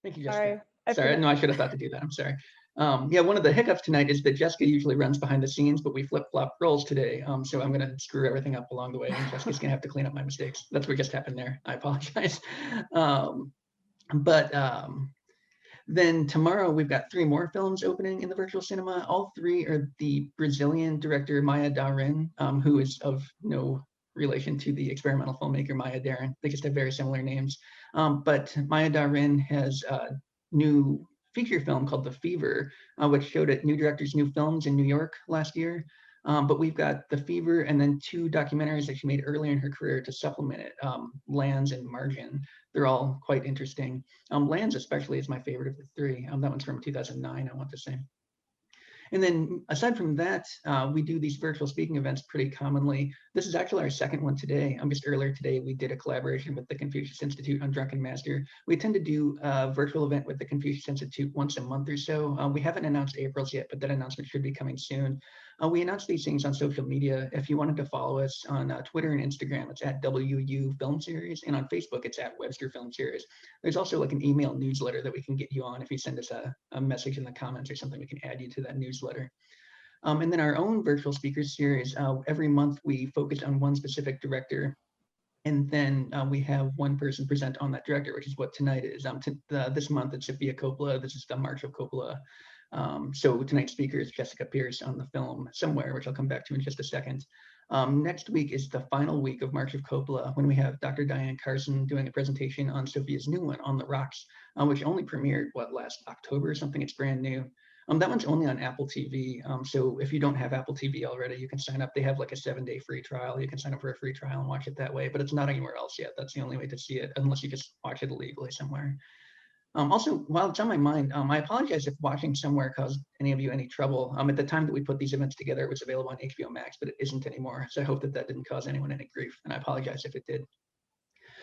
Thank you, Jessica. Sorry, I Sorry, forgot. no, I should have thought to do that. I'm sorry. Yeah, one of the hiccups tonight is that Jessica usually runs behind the scenes, but we flip-flop roles today. So I'm going to screw everything up along the way, and Jessica's going to have to clean up my mistakes. That's what just happened there. I apologize. But then tomorrow we've got 3 more films opening in the virtual cinema. All 3 are the Brazilian director Maya Darin, who is of no relation to the experimental filmmaker Maya Deren. They just have very similar names. But Maya Darin has a new feature film called The Fever, which showed at New Directors New Films in New York last year. But we've got The Fever and then 2 documentaries that she made earlier in her career to supplement it, Lands and Margin. They're all quite interesting. Lands especially is my favorite of the 3. That one's from 2009, I want to say. And then aside from that, we do these virtual speaking events pretty commonly. This is actually our 2nd one today. Just earlier today, we did a collaboration with the Confucius Institute on Drunken Master. We tend to do a virtual event with the Confucius Institute once a month or so. We haven't announced April's yet, but that announcement should be coming soon. We announce these things on social media. If you wanted to follow us on Twitter and Instagram, it's at WU Film Series, and on Facebook, it's at Webster Film Series. There's also like an email newsletter that we can get you on. If you send us a message in the comments or something, we can add you to that newsletter. And then our own virtual speakers series, every month we focus on one specific director. And then we have one person present on that director, which is what tonight is. This month it's Sofia Coppola. This is the March of Coppola. So tonight's speaker is Jessica Pierce on the film Somewhere, which I'll come back to in just a second. Next week is the final week of March of Coppola, when we have Dr. Diane Carson doing a presentation on Sophia's new one, On the Rocks, which only premiered, last October or something. It's brand new. That one's only on Apple TV. So if you don't have Apple TV already, you can sign up. They have like a 7-day free trial. You can sign up for a free trial and watch it that way, but it's not anywhere else yet. That's the only way to see it, unless you just watch it illegally somewhere. Also, while it's on my mind, I apologize if watching Somewhere caused any of you any trouble. At the time that we put these events together, it was available on HBO Max, but it isn't anymore. So I hope that that didn't cause anyone any grief, and I apologize if it did.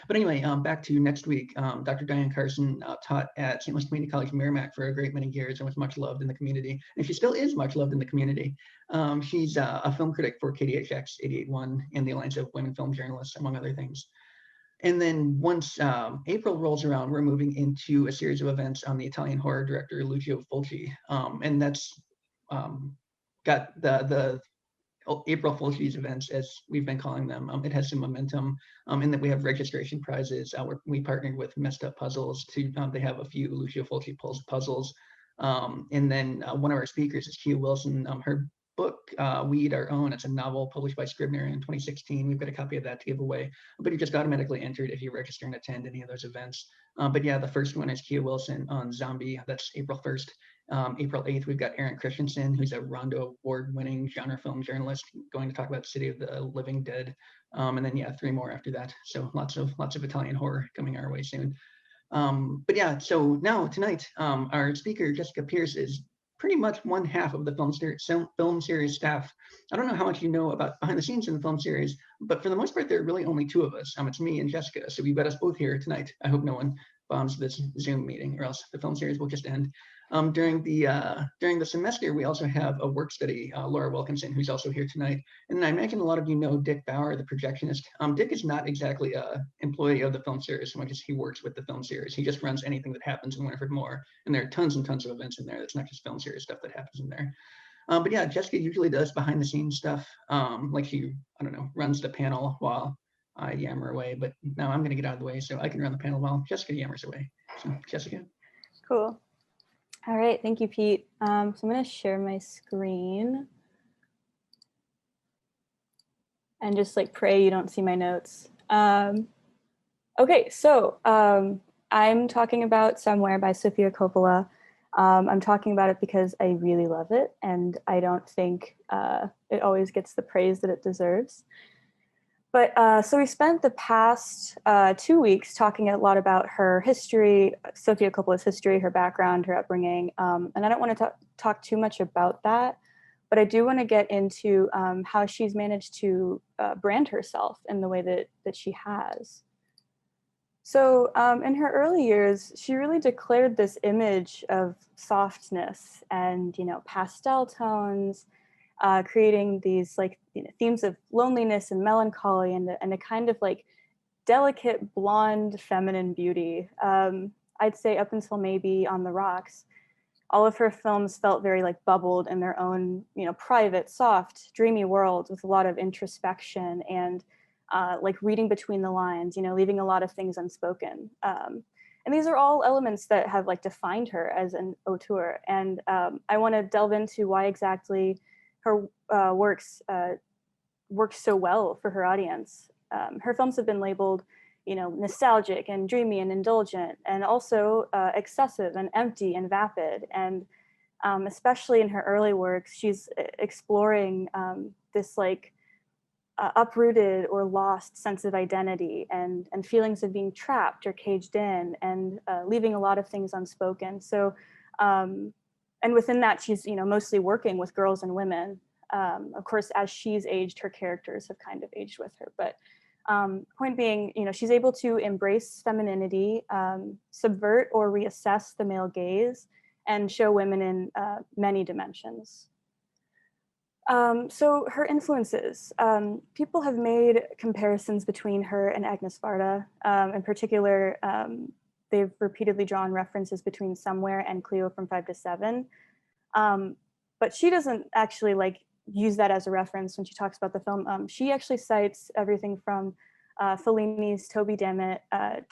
But anyway, back to next week. Dr. Diane Carson taught at St. Louis Community College Merrimack for a great many years and was much loved in the community. And she still is much loved in the community. She's a film critic for KDHX 88.1 and the Alliance of Women Film Journalists, among other things. And then once April rolls around, we're moving into a series of events on the Italian horror director Lucio Fulci. And that's got the April Fulci's events, as we've been calling them. It has some momentum in that we have registration prizes. We partnered with Messed Up Puzzles to, they have a few Lucio Fulci puzzles. And then one of our speakers is Kia Wilson. Her book, We Eat Our Own, it's a novel published by Scribner in 2016. We've got a copy of that to give away, but you're just automatically entered if you register and attend any of those events. But yeah, the first one is Kia Wilson on Zombie. That's April 1st. April 8th, we've got Aaron Christensen, who's a Rondo Award-winning genre film journalist, going to talk about City of the Living Dead. And then, yeah, 3 more after that. So lots of Italian horror coming our way soon. But yeah, so now tonight, our speaker, Jessica Pierce, is pretty much one half of the film series staff. I don't know how much you know about behind the scenes in the film series, but for the most part, there are really only 2 of us. It's me and Jessica. So we've got us both here tonight. I hope no one bombs this Zoom meeting, or else the film series will just end. During the semester, we also have a work study, Laura Wilkinson, who's also here tonight. And I imagine a lot of you know Dick Bauer, the projectionist. Dick is not exactly an employee of the film series so much as he works with the film series. He just runs anything that happens in Winifred Moore. And there are tons and tons of events in there. That's not just film series stuff that happens in there. But yeah, Jessica usually does behind the scenes stuff. Like she, I don't know, runs the panel while I yammer away. But now I'm going to get out of the way so I can run the panel while Jessica yammers away. So Jessica. Cool. All right, thank you, Pete. So I'm going to share my screen and just like pray you don't see my notes. Okay, so I'm talking about Somewhere by Sofia Coppola. I'm talking about it because I really love it, and I don't think it always gets the praise that it deserves. But so we spent the past 2 weeks talking a lot about her history, Sofia Coppola's history, her background, her upbringing. And I don't want to talk too much about that, but I do want to get into how she's managed to brand herself in the way that she has. So in her early years, she really declared this image of softness and, pastel tones, creating these themes of loneliness and melancholy and a kind of like delicate blonde feminine beauty. I'd say up until maybe On the Rocks, all of her films felt very like bubbled in their own, private, soft, dreamy world with a lot of introspection and like reading between the lines, leaving a lot of things unspoken. And these are all elements that have like defined her as an auteur. And I want to delve into why exactly her works work so well for her audience. Her films have been labeled, nostalgic and dreamy and indulgent, and also excessive and empty and vapid. And especially in her early works, she's exploring this like uprooted or lost sense of identity and feelings of being trapped or caged in and leaving a lot of things unspoken. So, and within that, she's mostly working with girls and women. Of course, as she's aged, her characters have kind of aged with her. But point being, she's able to embrace femininity, subvert or reassess the male gaze, and show women in many dimensions. So her influences, people have made comparisons between her and Agnes Varda. In particular, they've repeatedly drawn references between Somewhere and Cleo from 5 to 7. But she doesn't actually like use that as a reference when she talks about the film. She actually cites everything from Fellini's Toby Dammit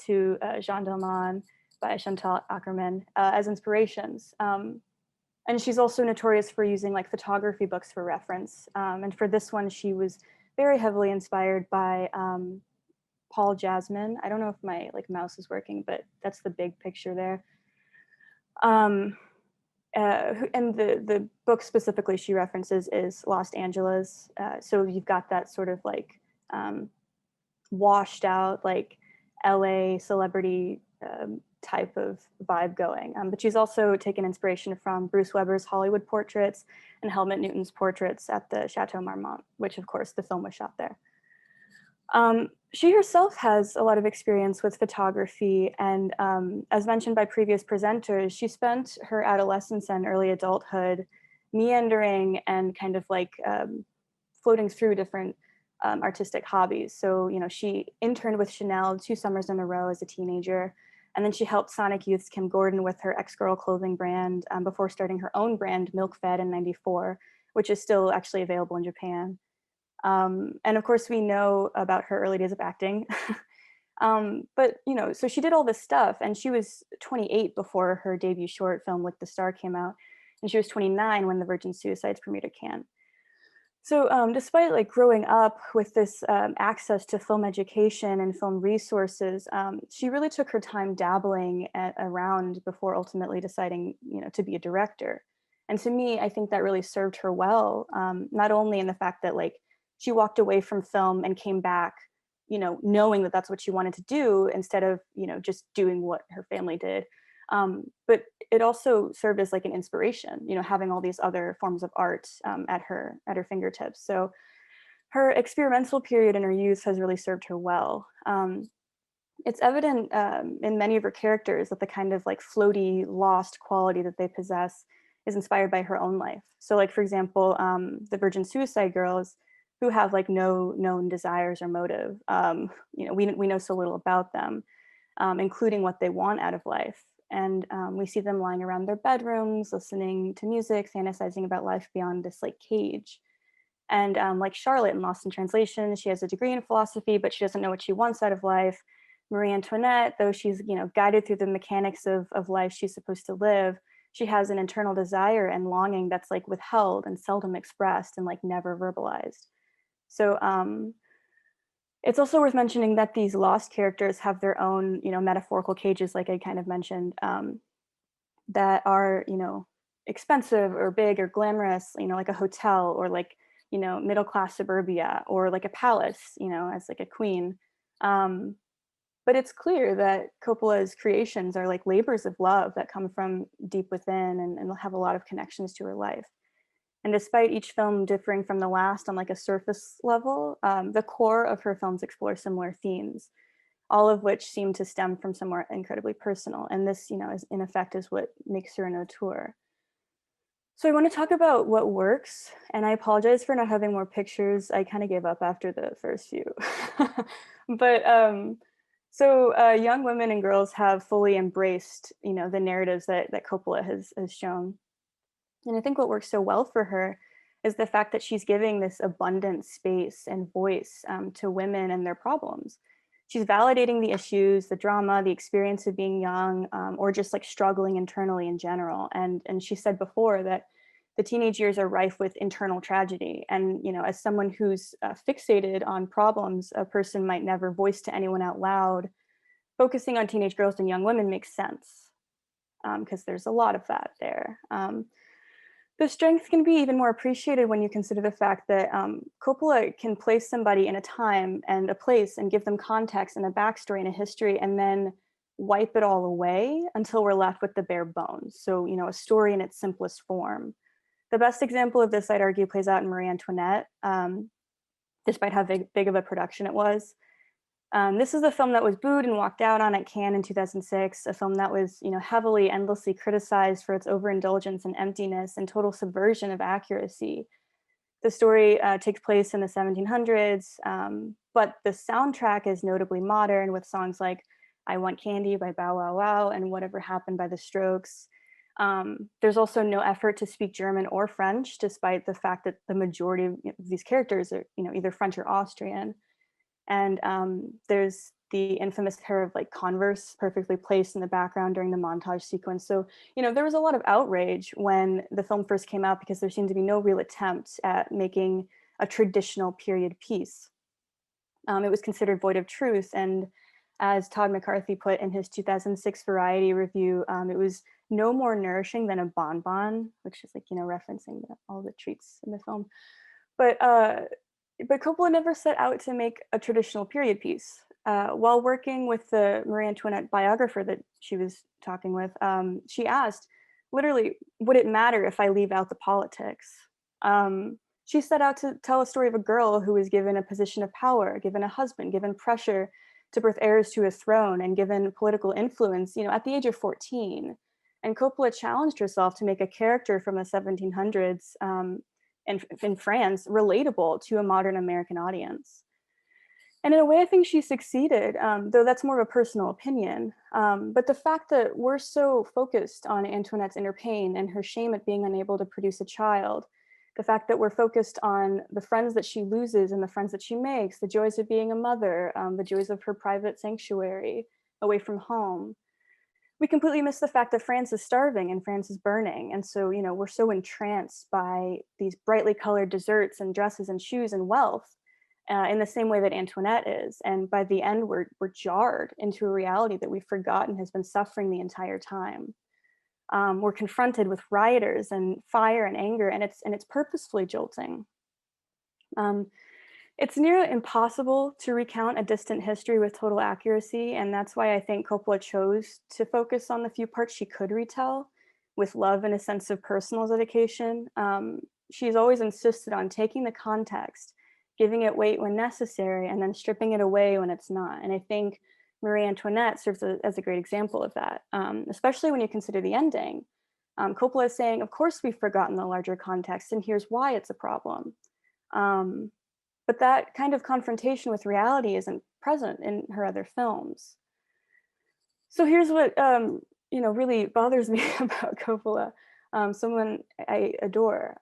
to Jean Delman by Chantal Akerman as inspirations. And she's also notorious for using like photography books for reference. And for this one, she was very heavily inspired by Paul Jasmine. I don't know if my like mouse is working, but that's the big picture there. And the book specifically she references is Los Angeles. So you've got that sort of like washed out like LA celebrity type of vibe going. But she's also taken inspiration from Bruce Weber's Hollywood portraits and Helmut Newton's portraits at the Chateau Marmont, which of course the film was shot there. She herself has a lot of experience with photography, and as mentioned by previous presenters, she spent her adolescence and early adulthood meandering and kind of like floating through different artistic hobbies. So, she interned with Chanel 2 summers in a row as a teenager, and then she helped Sonic Youth's Kim Gordon with her X-Girl clothing brand before starting her own brand, Milk Fed, in '94, which is still actually available in Japan. And of course, we know about her early days of acting. But, so she did all this stuff, and she was 28 before her debut short film, Lick the Star, came out, and she was 29 when The Virgin Suicides premiered at Cannes. So despite like growing up with this access to film education and film resources, she really took her time dabbling around before ultimately deciding, to be a director. And to me, I think that really served her well, not only in the fact that like she walked away from film and came back, knowing that that's what she wanted to do instead of, just doing what her family did. But it also served as like an inspiration, having all these other forms of art at her fingertips. So her experimental period in her youth has really served her well. It's evident in many of her characters that the kind of like floaty, lost quality that they possess is inspired by her own life. So like, for example, the Virgin Suicide Girls, who have like no known desires or motive. We know so little about them, including what they want out of life. And we see them lying around their bedrooms, listening to music, fantasizing about life beyond this like cage. And like Charlotte in Lost in Translation, she has a degree in philosophy, but she doesn't know what she wants out of life. Marie Antoinette, though she's guided through the mechanics of life she's supposed to live, she has an internal desire and longing that's like withheld and seldom expressed and like never verbalized. So it's also worth mentioning that these lost characters have their own, metaphorical cages, like I kind of mentioned, that are, expensive or big or glamorous, like a hotel or like, middle-class suburbia or like a palace, as like a queen. But it's clear that Coppola's creations are like labors of love that come from deep within and have a lot of connections to her life. And despite each film differing from the last on like a surface level, the core of her films explore similar themes, all of which seem to stem from somewhere incredibly personal. And this, is in effect is what makes her an auteur. So I want to talk about what works, and I apologize for not having more pictures. I kind of gave up after the first few. But So young women and girls have fully embraced, the narratives that Coppola has shown. And I think what works so well for her is the fact that she's giving this abundant space and voice to women and their problems. She's validating the issues, the drama, the experience of being young, or just like struggling internally in general. And she said before that the teenage years are rife with internal tragedy. And as someone who's fixated on problems a person might never voice to anyone out loud, focusing on teenage girls and young women makes sense because there's a lot of that there. The strength can be even more appreciated when you consider the fact that Coppola can place somebody in a time and a place and give them context and a backstory and a history, and then wipe it all away until we're left with the bare bones. So, a story in its simplest form. The best example of this, I'd argue, plays out in Marie Antoinette, despite how big of a production it was. This is a film that was booed and walked out on at Cannes in 2006, a film that was, heavily, endlessly criticized for its overindulgence and emptiness and total subversion of accuracy. The story takes place in the 1700s, but the soundtrack is notably modern with songs like I Want Candy by Bow Wow Wow and Whatever Happened by The Strokes. There's also no effort to speak German or French, despite the fact that the majority of these characters are, either French or Austrian. And there's the infamous pair of like Converse perfectly placed in the background during the montage sequence. So, there was a lot of outrage when the film first came out because there seemed to be no real attempt at making a traditional period piece. It was considered void of truth. And as Todd McCarthy put in his 2006 Variety review, it was no more nourishing than a bonbon, which is like, referencing all the treats in the film. But Coppola never set out to make a traditional period piece. While working with the Marie Antoinette biographer that she was talking with, she asked, literally, would it matter if I leave out the politics? She set out to tell a story of a girl who was given a position of power, given a husband, given pressure to birth heirs to a throne, and given political influence, at the age of 14. And Coppola challenged herself to make a character from the 1700s and in France relatable to a modern American audience. And in a way, I think she succeeded, though that's more of a personal opinion. But the fact that we're so focused on Antoinette's inner pain and her shame at being unable to produce a child, the fact that we're focused on the friends that she loses and the friends that she makes, the joys of being a mother, the joys of her private sanctuary away from home, we completely miss the fact that France is starving and France is burning. And so, we're so entranced by these brightly colored desserts and dresses and shoes and wealth in the same way that Antoinette is. And by the end, we're jarred into a reality that we've forgotten has been suffering the entire time. We're confronted with rioters and fire and anger, and it's purposefully jolting. It's near impossible to recount a distant history with total accuracy, and that's why I think Coppola chose to focus on the few parts she could retell with love and a sense of personal dedication. She's always insisted on taking the context, giving it weight when necessary, and then stripping it away when it's not. And I think Marie Antoinette serves as a great example of that, especially when you consider the ending. Coppola is saying, of course, we've forgotten the larger context, and here's why it's a problem. But that kind of confrontation with reality isn't present in her other films. So here's what really bothers me about Coppola, someone I adore.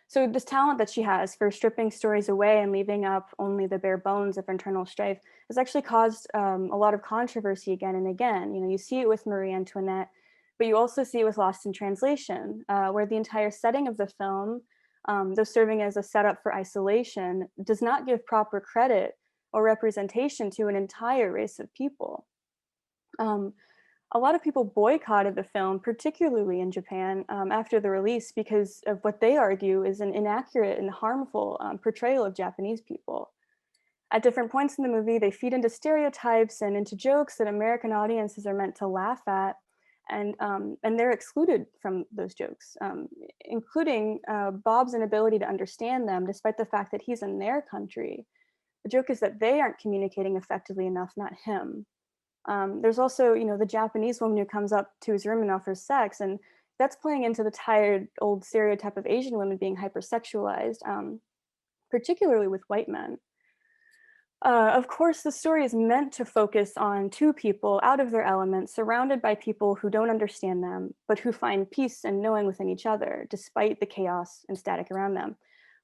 So this talent that she has for stripping stories away and leaving up only the bare bones of internal strife has actually caused a lot of controversy again and again. You see it with Marie Antoinette, but you also see it with Lost in Translation, where the entire setting of the film, though serving as a setup for isolation, does not give proper credit or representation to an entire race of people. A lot of people boycotted the film, particularly in Japan, after the release because of what they argue is an inaccurate and harmful portrayal of Japanese people. At different points in the movie, they feed into stereotypes and into jokes that American audiences are meant to laugh at, and they're excluded from those jokes, including Bob's inability to understand them, despite the fact that he's in their country. The joke is that they aren't communicating effectively enough, not him. There's also, the Japanese woman who comes up to his room and offers sex, and that's playing into the tired old stereotype of Asian women being hypersexualized, particularly with white men. Of course, the story is meant to focus on two people out of their element, surrounded by people who don't understand them, but who find peace and knowing within each other, despite the chaos and static around them.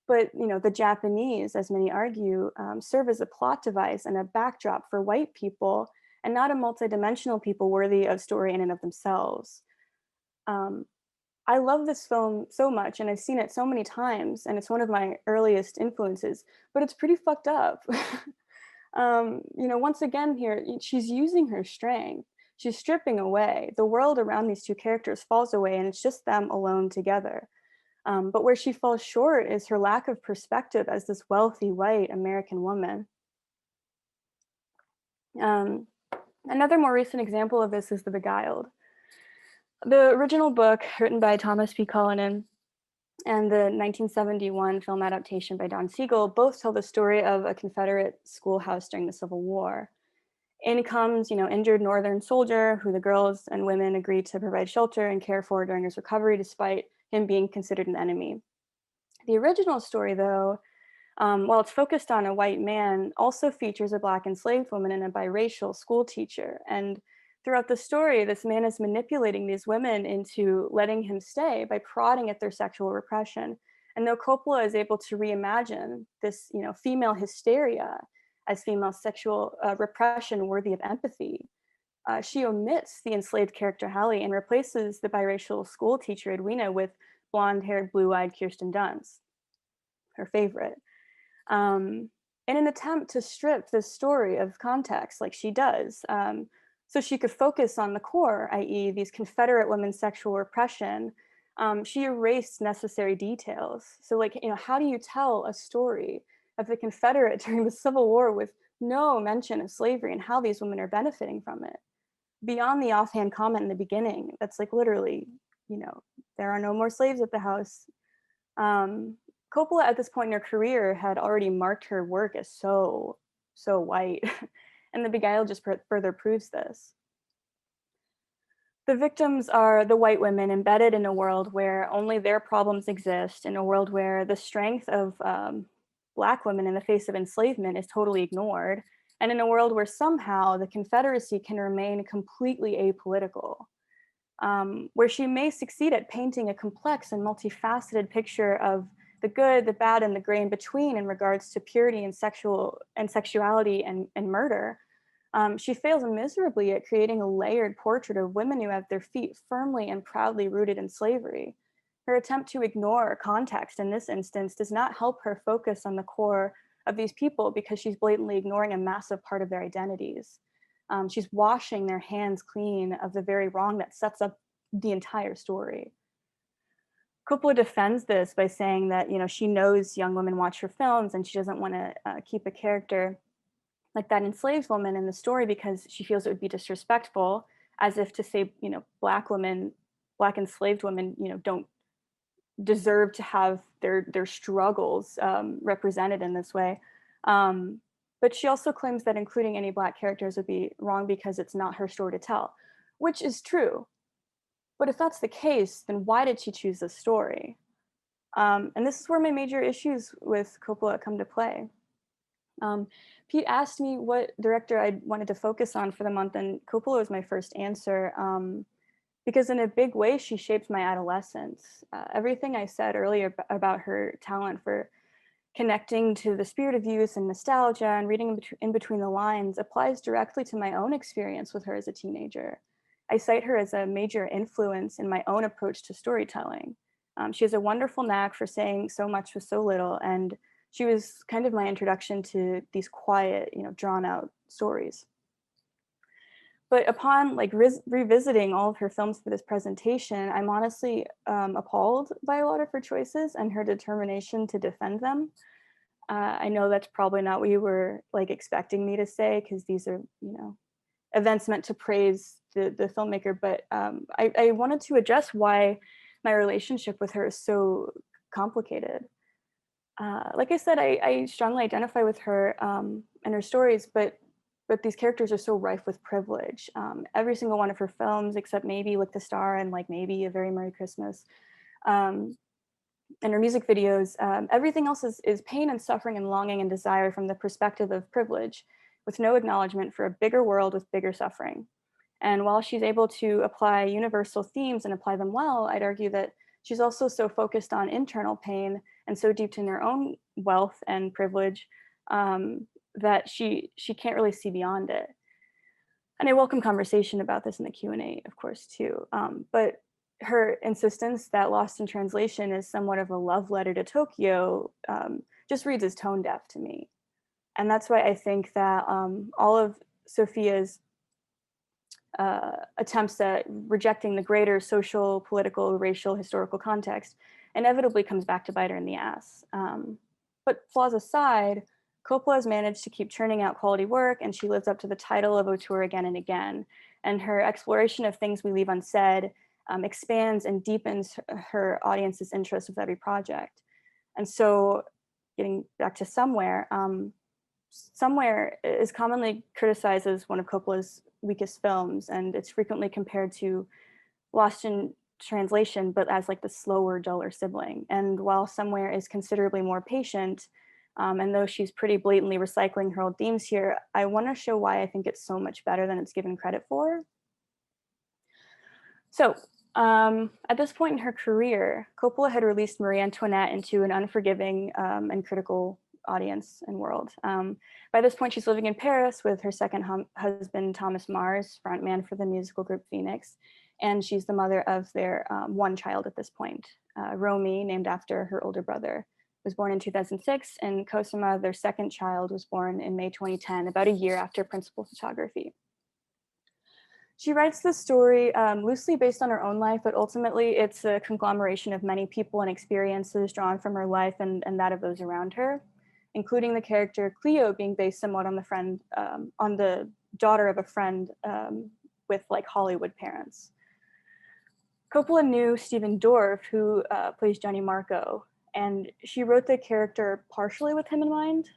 But the Japanese, as many argue, serve as a plot device and a backdrop for white people, and not a multidimensional people worthy of story in and of themselves. Um, I love this film so much, and I've seen it so many times, and it's one of my earliest influences. But it's pretty fucked up. Once again, here she's using her strength. She's stripping away. The world around these two characters falls away, and it's just them alone together. But where she falls short is her lack of perspective as this wealthy white American woman. Um, Another more recent example of this is The Beguiled. The original book, written by Thomas P. Cullinan, and the 1971 film adaptation by Don Siegel both tell the story of a Confederate schoolhouse during the Civil War. In comes, injured Northern soldier who the girls and women agree to provide shelter and care for during his recovery, despite him being considered an enemy. The original story, though, while it's focused on a white man, also features a Black enslaved woman and a biracial school teacher. And throughout the story, this man is manipulating these women into letting him stay by prodding at their sexual repression. And though Coppola is able to reimagine this, female hysteria as female sexual repression worthy of empathy, she omits the enslaved character Hallie and replaces the biracial school teacher Edwina with blonde-haired, blue-eyed Kirsten Dunst, her favorite. In an attempt to strip this story of context, like she does, so she could focus on the core, i.e., these Confederate women's sexual repression, she erased necessary details. So, how do you tell a story of the Confederate during the Civil War with no mention of slavery and how these women are benefiting from it? Beyond the offhand comment in the beginning, that's like literally, there are no more slaves at the house. Um, Coppola at this point in her career had already marked her work as so white, and The Beguiled just further proves this. The victims are the white women embedded in a world where only their problems exist, in a world where the strength of Black women in the face of enslavement is totally ignored, and in a world where somehow the Confederacy can remain completely apolitical. Where she may succeed at painting a complex and multifaceted picture of the good, the bad, and the gray in between in regards to purity and sexuality and murder. She fails miserably at creating a layered portrait of women who have their feet firmly and proudly rooted in slavery. Her attempt to ignore context in this instance does not help her focus on the core of these people because she's blatantly ignoring a massive part of their identities. She's washing their hands clean of the very wrong that sets up the entire story. Coppola defends this by saying that she knows young women watch her films and she doesn't want to keep a character like that enslaved woman in the story because she feels it would be disrespectful, as if to say Black enslaved women don't deserve to have their struggles represented in this way. But she also claims that including any Black characters would be wrong because it's not her story to tell, which is true. But if that's the case, then why did she choose this story? And this is where my major issues with Coppola come to play. Pete asked me what director I wanted to focus on for the month, and Coppola was my first answer because in a big way, she shaped my adolescence. Everything I said earlier about her talent for connecting to the spirit of youth and nostalgia and reading in between the lines applies directly to my own experience with her as a teenager. I cite her as a major influence in my own approach to storytelling. She has a wonderful knack for saying so much with so little, and she was kind of my introduction to these quiet, drawn out stories. But upon revisiting all of her films for this presentation, I'm honestly appalled by a lot of her choices and her determination to defend them. I know that's probably not what you were expecting me to say, because these are, events meant to praise the filmmaker. But I wanted to address why my relationship with her is so complicated. Like I said, I strongly identify with her and her stories, but these characters are so rife with privilege. Every single one of her films, except maybe Lick the Star and maybe A Very Merry Christmas, and her music videos, everything else is pain and suffering and longing and desire from the perspective of privilege, with no acknowledgement for a bigger world with bigger suffering. And while she's able to apply universal themes and apply them well, I'd argue that she's also so focused on internal pain and so deep in her own wealth and privilege that she can't really see beyond it. And I welcome conversation about this in the Q&A, of course, too. But her insistence that Lost in Translation is somewhat of a love letter to Tokyo just reads as tone deaf to me. And that's why I think that all of Sophia's attempts at rejecting the greater social, political, racial, historical context inevitably comes back to bite her in the ass. But flaws aside, Coppola has managed to keep churning out quality work, and she lives up to the title of auteur again and again. And her exploration of things we leave unsaid expands and deepens her audience's interest with every project. And so, getting back to Somewhere, Somewhere is commonly criticized as one of Coppola's weakest films, and it's frequently compared to Lost in Translation, but as like the slower, duller sibling. And while Somewhere is considerably more patient, and though she's pretty blatantly recycling her old themes here, I want to show why I think it's so much better than it's given credit for. So, at this point in her career, Coppola had released Marie Antoinette into an unforgiving and critical audience and world. By this point, she's living in Paris with her second husband, Thomas Mars, frontman for the musical group Phoenix, and she's the mother of their one child at this point. Romy, named after her older brother, was born in 2006, and Cosima, their second child, was born in May 2010, about a year after principal photography. She writes the story loosely based on her own life, but ultimately it's a conglomeration of many people and experiences drawn from her life and that of those around her, including the character Cleo being based somewhat on the daughter of a friend with like Hollywood parents. Coppola knew Stephen Dorff, who plays Johnny Marco, and she wrote the character partially with him in mind.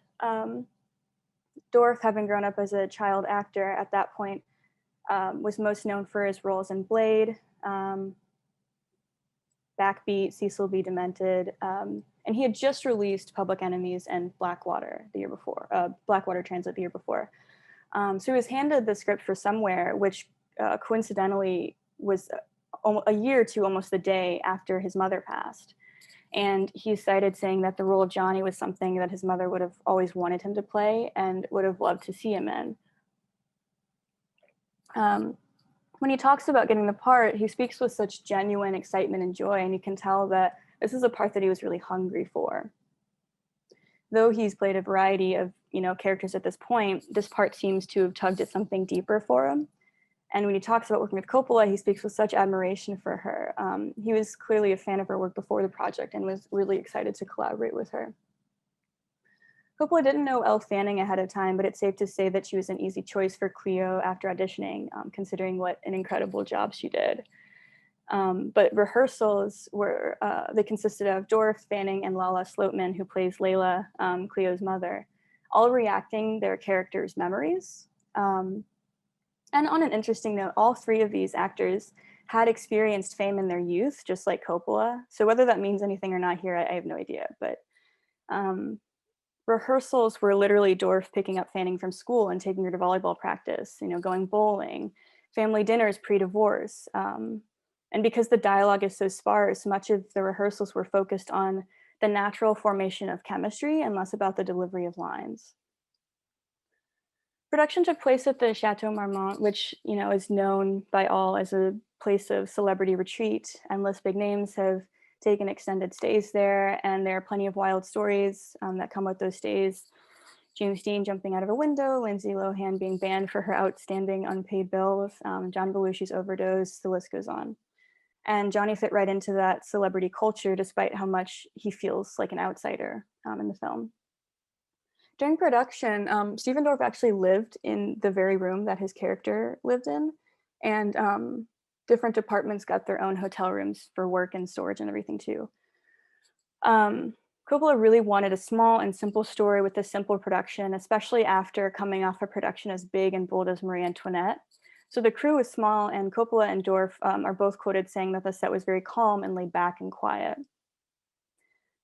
Dorff, having grown up as a child actor at that point, was most known for his roles in Blade, Backbeat, Cecil B. Demented, and he had just released Public Enemies and Blackwater Transit the year before. So he was handed the script for Somewhere, which coincidentally was a year to almost the day after his mother passed. And he cited saying that the role of Johnny was something that his mother would have always wanted him to play and would have loved to see him in. When he talks about getting the part, he speaks with such genuine excitement and joy, and you can tell that this is a part that he was really hungry for. Though he's played a variety of characters at this point, this part seems to have tugged at something deeper for him. And when he talks about working with Coppola, he speaks with such admiration for her. He was clearly a fan of her work before the project and was really excited to collaborate with her. Coppola didn't know Elle Fanning ahead of time, but it's safe to say that she was an easy choice for Cleo after auditioning, considering what an incredible job she did. But rehearsals they consisted of Dorff, Fanning, and Lala Sloatman, who plays Layla, Cleo's mother, all reacting their characters' memories. And on an interesting note, all three of these actors had experienced fame in their youth, just like Coppola. So whether that means anything or not here, I have no idea. But rehearsals were literally Dorff picking up Fanning from school and taking her to volleyball practice, going bowling, family dinners pre-divorce. And because the dialogue is so sparse, much of the rehearsals were focused on the natural formation of chemistry and less about the delivery of lines. Production took place at the Chateau Marmont, which is known by all as a place of celebrity retreat. Endless big names have taken extended stays there, and there are plenty of wild stories that come with those stays. James Dean jumping out of a window, Lindsay Lohan being banned for her outstanding unpaid bills, John Belushi's overdose, the list goes on. And Johnny fit right into that celebrity culture, despite how much he feels like an outsider in the film. During production, Stephen Dorff actually lived in the very room that his character lived in, and different departments got their own hotel rooms for work and storage and everything too. Coppola really wanted a small and simple story with a simple production, especially after coming off a production as big and bold as Marie Antoinette. So the crew was small, and Coppola and Dorff are both quoted saying that the set was very calm and laid back and quiet.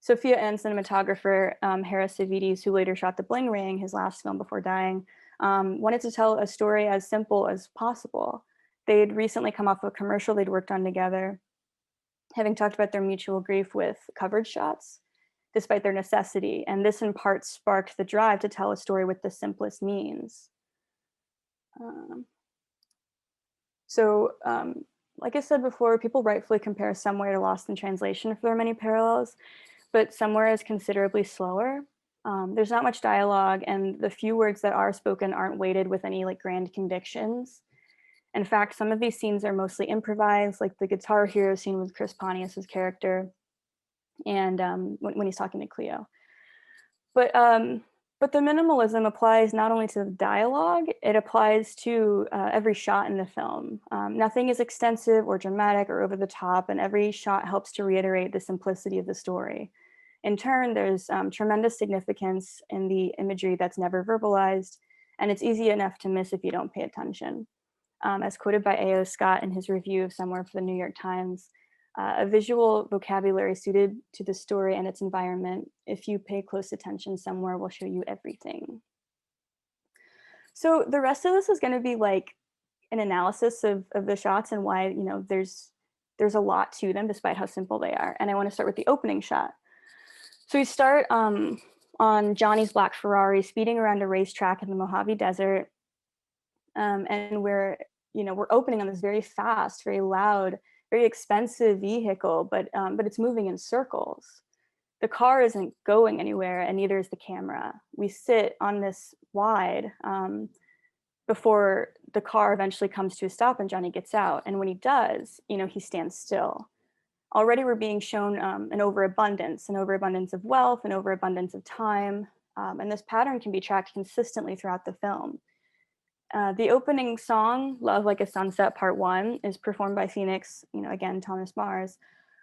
Sophia and cinematographer Harris Savides, who later shot The Bling Ring, his last film before dying, wanted to tell a story as simple as possible. They'd recently come off a commercial they'd worked on together, having talked about their mutual grief with coverage shots, despite their necessity. And this in part sparked the drive to tell a story with the simplest means. Like I said before, people rightfully compare Somewhere to Lost in Translation if there are many parallels, but Somewhere is considerably slower. There's not much dialogue, and the few words that are spoken aren't weighted with any like grand convictions. In fact, some of these scenes are mostly improvised, like the guitar hero scene with Chris Pontius's character, and when he's talking to Cleo. But the minimalism applies not only to the dialogue, it applies to every shot in the film. Nothing is extensive or dramatic or over the top, and every shot helps to reiterate the simplicity of the story. In turn, there's tremendous significance in the imagery that's never verbalized, and it's easy enough to miss if you don't pay attention. As quoted by A.O. Scott in his review of Somewhere for the New York Times, a visual vocabulary suited to the story and its environment. If you pay close attention, Somewhere will show you everything. So the rest of this is going to be like an analysis of the shots and why, you know, there's a lot to them despite how simple they are. And I want to start with the opening shot. So we start on Johnny's black Ferrari speeding around a racetrack in the Mojave Desert. And we're opening on this very fast, very loud, very expensive vehicle, but it's moving in circles. The car isn't going anywhere, and neither is the camera. We sit on this wide before the car eventually comes to a stop and Johnny gets out. And when he does, you know, he stands still. Already we're being shown an overabundance of wealth, an overabundance of time. And this pattern can be tracked consistently throughout the film. The opening song, Love Like a Sunset Part 1, is performed by Phoenix, you know, again, Thomas Mars.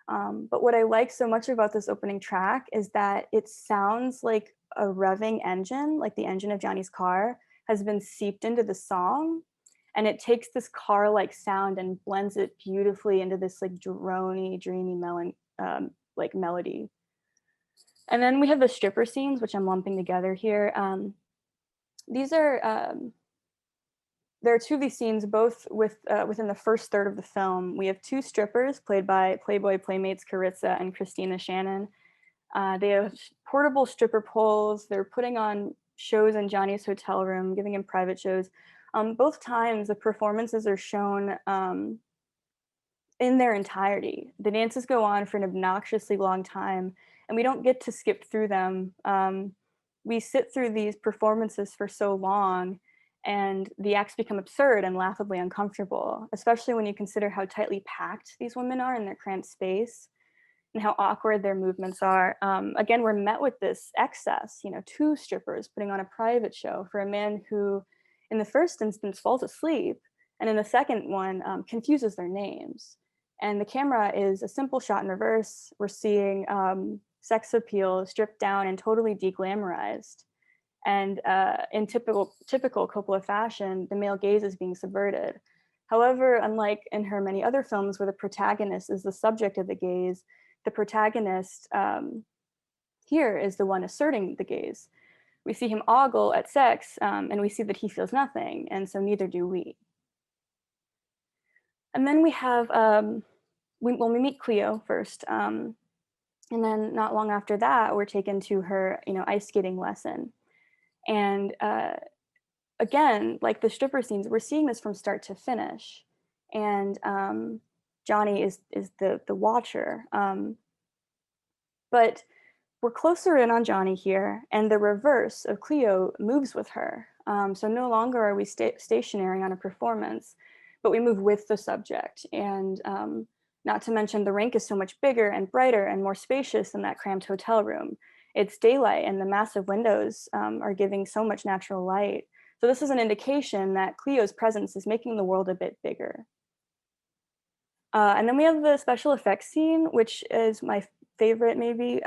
But what I like so much about this opening track is that it sounds like a revving engine, like the engine of Johnny's car, has been seeped into the song. And it takes this car-like sound and blends it beautifully into this like drony, dreamy melody. And then we have the stripper scenes, which I'm lumping together here. These are there are two of these scenes, both within the first third of the film. We have two strippers played by Playboy Playmates Caritza and Christina Shannon. They have portable stripper poles. They're putting on shows in Johnny's hotel room, giving him private shows. Both times, the performances are shown in their entirety. The dances go on for an obnoxiously long time, and we don't get to skip through them. We sit through these performances for so long, and the acts become absurd and laughably uncomfortable, especially when you consider how tightly packed these women are in their cramped space and how awkward their movements are. Again, we're met with this excess, you know, two strippers putting on a private show for a man who, in the first instance, falls asleep, and in the second one, confuses their names. And the camera is a simple shot in reverse. We're seeing sex appeal stripped down and totally deglamorized. And in typical Coppola fashion, the male gaze is being subverted. However, unlike in her many other films where the protagonist is the subject of the gaze, the protagonist here is the one asserting the gaze. We see him ogle at sex, and we see that he feels nothing, and so neither do we. And then we have, we meet Cleo first, and then not long after that, we're taken to her, you know, ice skating lesson. And again, like the stripper scenes, we're seeing this from start to finish. And Johnny is the watcher. But we're closer in on Johnny here, and the reverse of Cleo moves with her. So no longer are we stationary on a performance, but we move with the subject. And not to mention the rink is so much bigger and brighter and more spacious than that cramped hotel room. It's daylight, and the massive windows are giving so much natural light. So this is an indication that Cleo's presence is making the world a bit bigger. And then we have the special effects scene, which is my favorite maybe.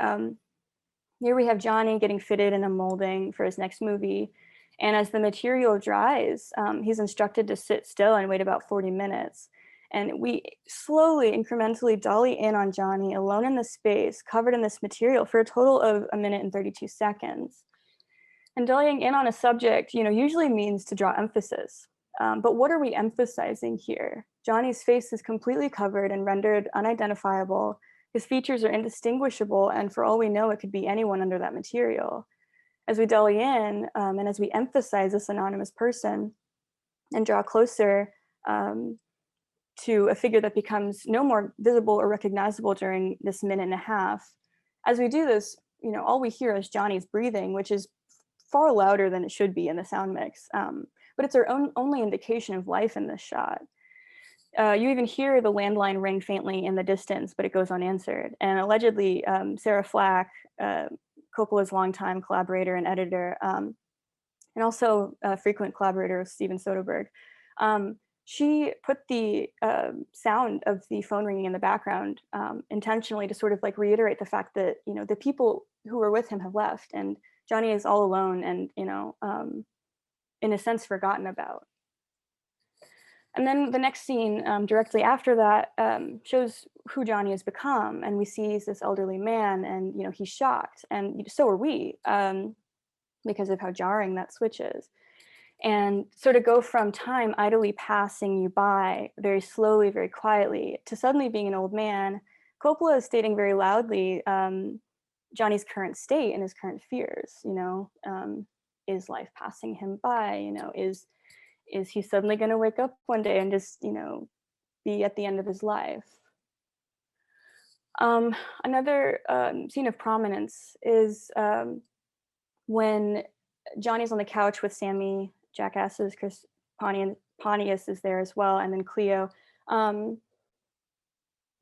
Here we have Johnny getting fitted in a molding for his next movie. And as the material dries, he's instructed to sit still and wait about 40 minutes. And we slowly, incrementally dolly in on Johnny alone in the space, covered in this material for a total of 1 minute and 32 seconds. And dollying in on a subject, usually means to draw emphasis. But what are we emphasizing here? Johnny's face is completely covered and rendered unidentifiable. His features are indistinguishable, and for all we know, it could be anyone under that material. As we dolly in, and as we emphasize this anonymous person and draw closer to a figure that becomes no more visible or recognizable during this 1.5 minutes, as we do this, all we hear is Johnny's breathing, which is far louder than it should be in the sound mix. But it's our only indication of life in this shot. You even hear the landline ring faintly in the distance, but it goes unanswered. And allegedly, Sarah Flack, Coppola's longtime collaborator and editor, and also a frequent collaborator with Steven Soderbergh, she put the sound of the phone ringing in the background intentionally to sort of like reiterate the fact that, the people who were with him have left and Johnny is all alone and, in a sense, forgotten about. And then the next scene directly after that shows who Johnny has become. And we see he's this elderly man and, he's shocked. And so are we because of how jarring that switch is. And so to go from time idly passing you by very slowly, very quietly, to suddenly being an old man, Coppola is stating very loudly Johnny's current state and his current fears. Is life passing him by? Is he suddenly going to wake up one day and just, be at the end of his life? Another scene of prominence is when Johnny's on the couch with Sammy Jackasses, Chris Pontius is there as well, and then Cleo.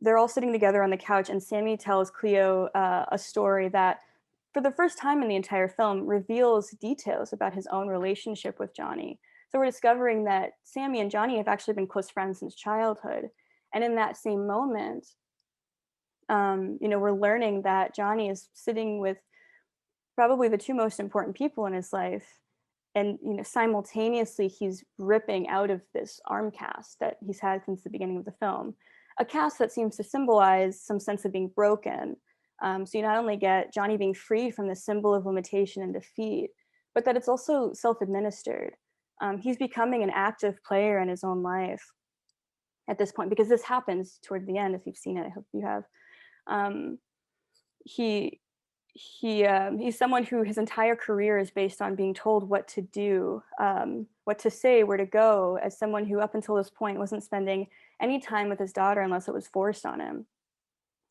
They're all sitting together on the couch, and Sammy tells Cleo a story that, for the first time in the entire film, reveals details about his own relationship with Johnny. So we're discovering that Sammy and Johnny have actually been close friends since childhood. And in that same moment, we're learning that Johnny is sitting with probably the two most important people in his life. And simultaneously, he's ripping out of this arm cast that he's had since the beginning of the film, a cast that seems to symbolize some sense of being broken. So you not only get Johnny being freed from the symbol of limitation and defeat, but that it's also self-administered. He's becoming an active player in his own life at this point, because this happens toward the end. If you've seen it, I hope you have. He's someone who his entire career is based on being told what to do, what to say, where to go, as someone who up until this point wasn't spending any time with his daughter unless it was forced on him.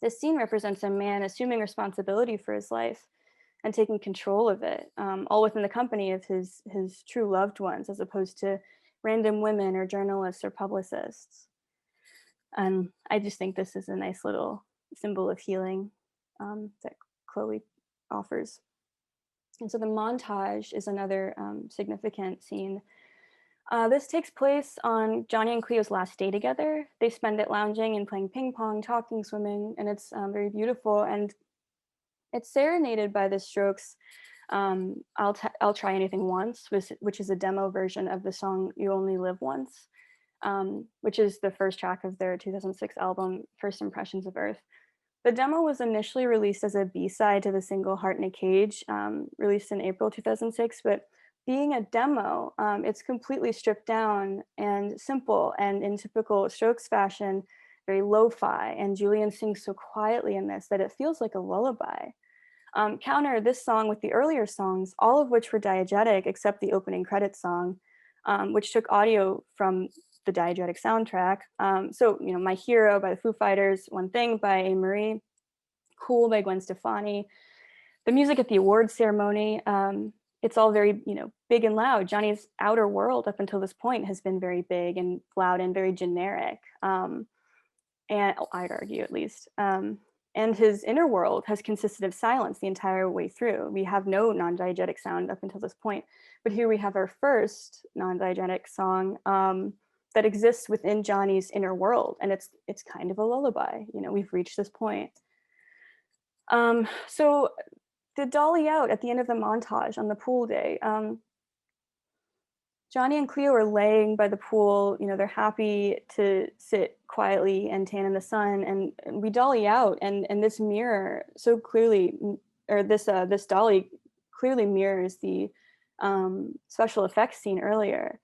This scene represents a man assuming responsibility for his life and taking control of it, all within the company of his true loved ones, as opposed to random women or journalists or publicists. And I just think this is a nice little symbol of healing that Chloe offers. And so the montage is another significant scene. This takes place on Johnny and Cleo's last day together. They spend it lounging and playing ping pong, talking, swimming, and it's very beautiful. And it's serenaded by the Strokes' I'll Try Anything Once, which is a demo version of the song You Only Live Once, which is the first track of their 2006 album, First Impressions of Earth. The demo was initially released as a B-side to the single Heart in a Cage, released in April 2006, but being a demo, it's completely stripped down and simple, and in typical Strokes fashion, very lo-fi, and Julian sings so quietly in this that it feels like a lullaby. Counter this song with the earlier songs, all of which were diegetic except the opening credits song, which took audio from the diegetic soundtrack. So, My Hero by the Foo Fighters, One Thing by Anne-Marie, Cool by Gwen Stefani. The music at the awards ceremony, it's all very, big and loud. Johnny's outer world up until this point has been very big and loud and very generic. And I'd argue, at least. And his inner world has consisted of silence the entire way through. We have no non-diegetic sound up until this point. But here we have our first non-diegetic song that exists within Johnny's inner world. And it's kind of a lullaby. We've reached this point. So the dolly out at the end of the montage on the pool day, Johnny and Cleo are laying by the pool. You know, they're happy to sit quietly and tan in the sun. And we dolly out, and this mirror so clearly, or this dolly clearly mirrors the special effects scene earlier.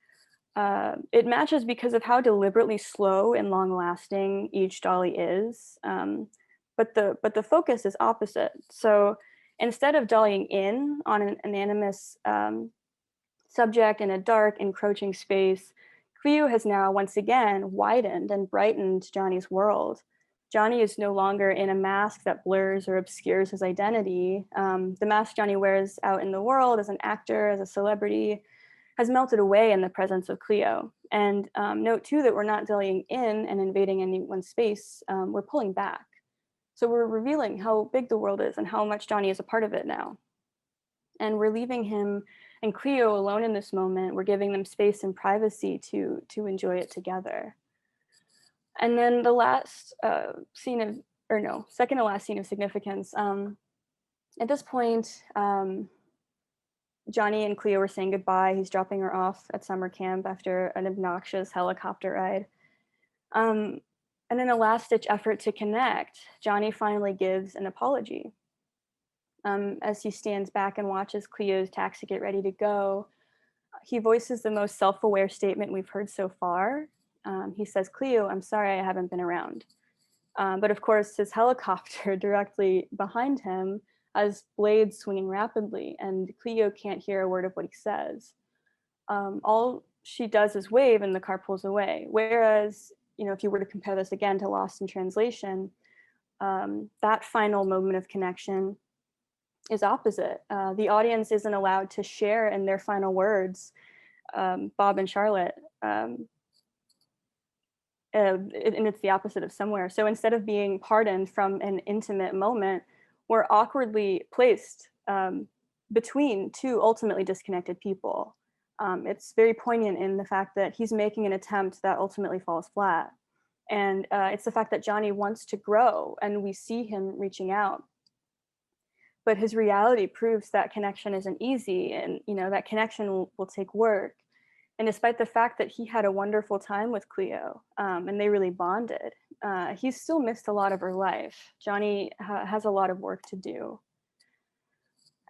It matches because of how deliberately slow and long lasting each dolly is. But the focus is opposite. So instead of dollying in on an animus subject in a dark, encroaching space, Cleo has now once again widened and brightened Johnny's world. Johnny is no longer in a mask that blurs or obscures his identity. The mask Johnny wears out in the world as an actor, as a celebrity, has melted away in the presence of Cleo. And note too that we're not dollying in and invading anyone's space, we're pulling back. So we're revealing how big the world is and how much Johnny is a part of it now. And we're leaving him and Cleo alone in this moment. We're giving them space and privacy to enjoy it together. And then the last scene of, or no, second to last scene of significance. At this point, Johnny and Cleo are saying goodbye. He's dropping her off at summer camp after an obnoxious helicopter ride. And in a last-ditch effort to connect, Johnny finally gives an apology. As he stands back and watches Cleo's taxi get ready to go, he voices the most self-aware statement we've heard so far. He says, "Cleo, I'm sorry I haven't been around." But of course, his helicopter directly behind him has blades swinging rapidly, and Cleo can't hear a word of what he says. All she does is wave, and the car pulls away. Whereas, you know, if you were to compare this again to Lost in Translation, that final moment of connection is opposite. The audience isn't allowed to share in their final words, Bob and Charlotte, and it's the opposite of somewhere. So instead of being pardoned from an intimate moment, we're awkwardly placed between two ultimately disconnected people. It's very poignant in the fact that he's making an attempt that ultimately falls flat. And it's the fact that Johnny wants to grow, and we see him reaching out. But his reality proves that connection isn't easy, and you know that connection will take work. And despite the fact that he had a wonderful time with Cleo, and they really bonded, he's still missed a lot of her life. Johnny has a lot of work to do.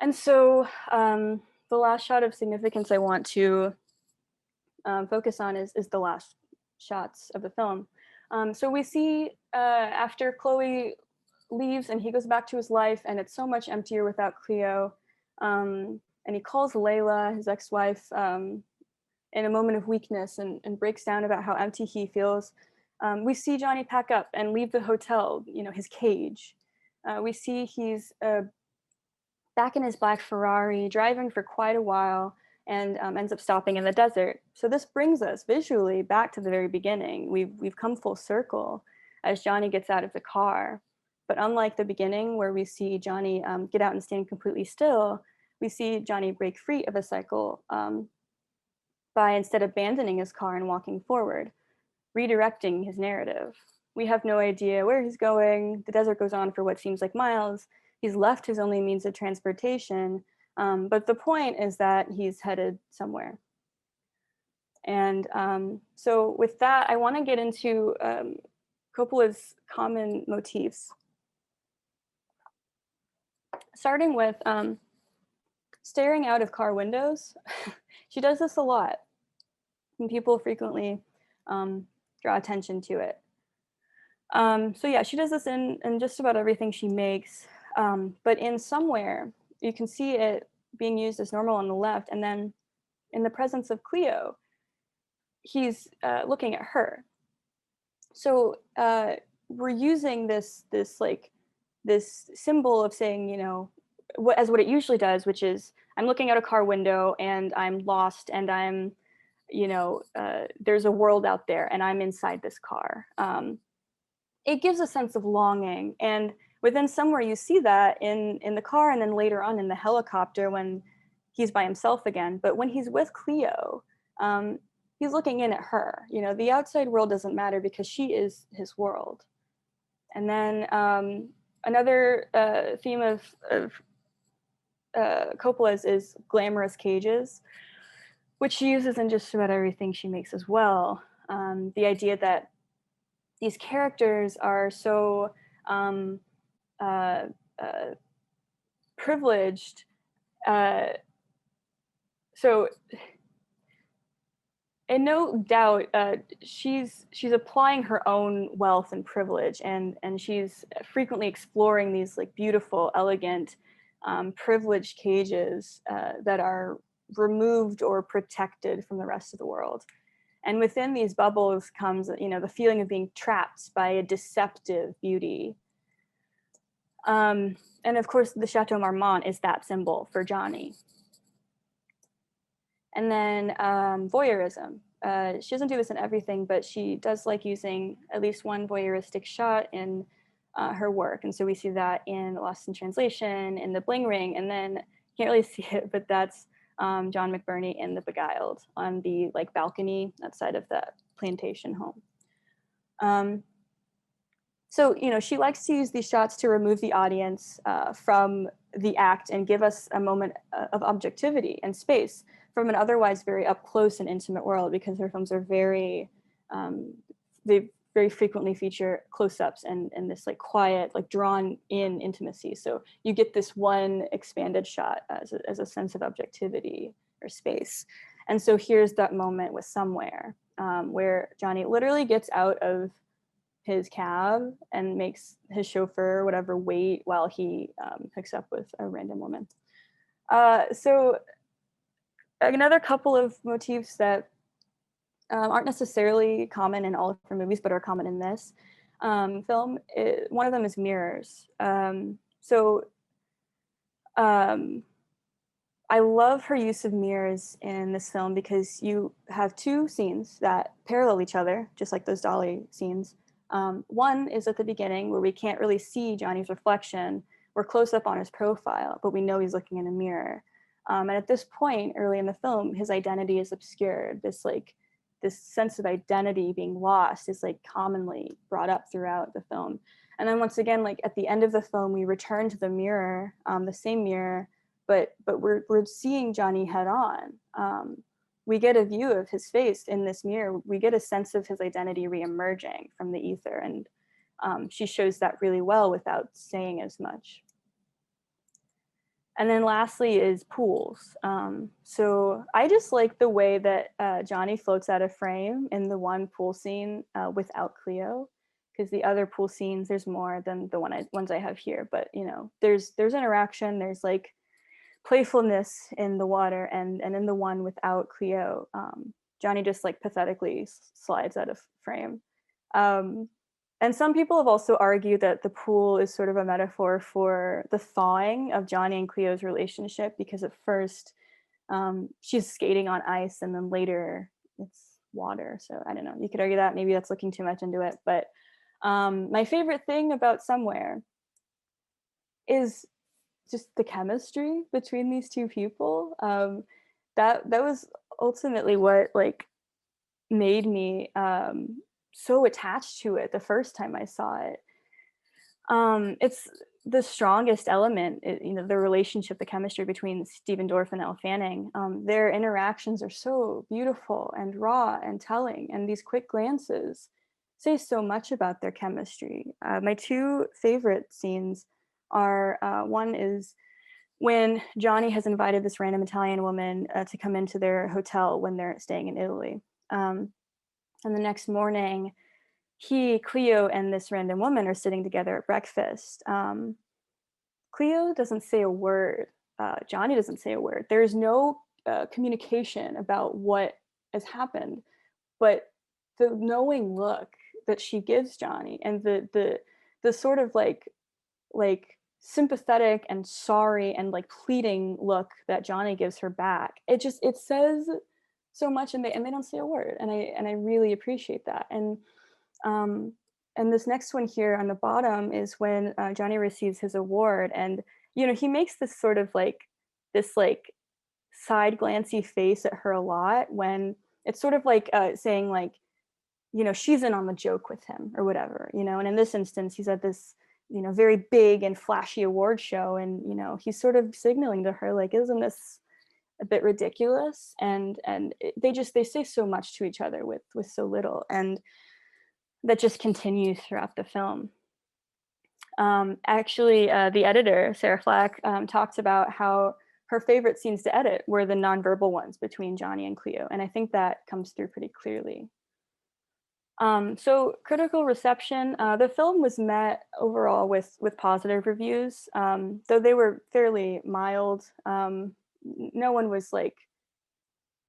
And so the last shot of significance I want to focus on is the last shots of the film. So we see after Chloe leaves and he goes back to his life, and it's so much emptier without Cleo. And he calls Layla, his ex-wife, in a moment of weakness and breaks down about how empty he feels. We see Johnny pack up and leave the hotel, you know, his cage. We see he's back in his black Ferrari, driving for quite a while, and ends up stopping in the desert. So this brings us visually back to the very beginning. We've come full circle as Johnny gets out of the car. But unlike the beginning, where we see Johnny get out and stand completely still, we see Johnny break free of a cycle by instead abandoning his car and walking forward, redirecting his narrative. We have no idea where he's going. The desert goes on for what seems like miles. He's left his only means of transportation, but the point is that he's headed somewhere. And so with that, I want to get into Coppola's common motifs. Starting with staring out of car windows. She does this a lot, and people frequently draw attention to it. So yeah, she does this in just about everything she makes, but in Somewhere, you can see it being used as normal on the left, and then in the presence of Cleo, he's looking at her. So we're using this symbol of saying, you know, what it usually does, which is I'm looking out a car window and I'm lost, and I'm, you know, there's a world out there and I'm inside this car. It gives a sense of longing, and within Somewhere you see that in the car, and then later on in the helicopter when he's by himself again. But when he's with Cleo, he's looking in at her. You know, the outside world doesn't matter because she is his world. And then another theme of Coppola's is glamorous cages. which she uses in just about everything she makes as well. The idea that these characters are so um, uh, uh, privileged. Uh, so, in no doubt, she's applying her own wealth and privilege, and she's frequently exploring these like beautiful, elegant, privileged cages that are removed or protected from the rest of the world. And within these bubbles comes, the feeling of being trapped by a deceptive beauty. And of course, the Chateau Marmont is that symbol for Johnny. And then voyeurism. She doesn't do this in everything, but she does like using at least one voyeuristic shot in her work. And so we see that in Lost in Translation, in The Bling Ring, and then can't really see it, but that's John McBurney in The Beguiled on the like balcony outside of that plantation home. So, she likes to use these shots to remove the audience from the act and give us a moment of objectivity and space from an otherwise very up close and intimate world, because her films are they very frequently feature close-ups and this like quiet, like drawn in intimacy. So you get this one expanded shot as a sense of objectivity or space. And so here's that moment with Somewhere, where Johnny literally gets out of his cab and makes his chauffeur, whatever, wait while he hooks up with a random woman. So another couple of motifs that aren't necessarily common in all of her movies, but are common in this film. One of them is mirrors. I love her use of mirrors in this film because you have two scenes that parallel each other, just like those dolly scenes. One is at the beginning where we can't really see Johnny's reflection. We're close up on his profile, but we know he's looking in a mirror. And at this point, early in the film, his identity is obscured. This sense of identity being lost is like commonly brought up throughout the film. And then once again, like at the end of the film, we return to the mirror, the same mirror, but we're seeing Johnny head on. We get a view of his face in this mirror. We get a sense of his identity reemerging from the ether, and she shows that really well without saying as much. And then lastly is pools. So I just like the way that Johnny floats out of frame in the one pool scene without Cleo, because the other pool scenes, there's more than the ones I have here, but there's interaction, there's like playfulness in the water, and in the one without Cleo, Johnny just like pathetically slides out of frame. And some people have also argued that the pool is sort of a metaphor for the thawing of Johnny and Cleo's relationship, because at first she's skating on ice and then later it's water. So I don't know, you could argue that, maybe that's looking too much into it. But my favorite thing about Somewhere is just the chemistry between these two people. That was ultimately what like made me so attached to it the first time I saw it. It's the strongest element, the relationship, the chemistry between Stephen Dorff and Elle Fanning. Their interactions are so beautiful and raw and telling, and these quick glances say so much about their chemistry. My two favorite scenes are one is when Johnny has invited this random Italian woman to come into their hotel when they're staying in Italy. And the next morning, Cleo, and this random woman are sitting together at breakfast. Cleo doesn't say a word. Johnny doesn't say a word. There's no communication about what has happened, but the knowing look that she gives Johnny, and the sort of like sympathetic and sorry and like pleading look that Johnny gives her back, it says so much, and they don't say a word, and I really appreciate that. And this next one here on the bottom is when Johnny receives his award, and he makes this sort of like this like side glancy face at her a lot, when it's sort of like saying like, she's in on the joke with him or whatever, and in this instance he's at this very big and flashy award show, and he's sort of signaling to her like, isn't this a bit ridiculous, and they say so much to each other with so little, and that just continues throughout the film. Actually, the editor, Sarah Flack, talks about how her favorite scenes to edit were the nonverbal ones between Johnny and Cleo, and I think that comes through pretty clearly. So critical reception, the film was met overall with positive reviews, though they were fairly mild. No one was like,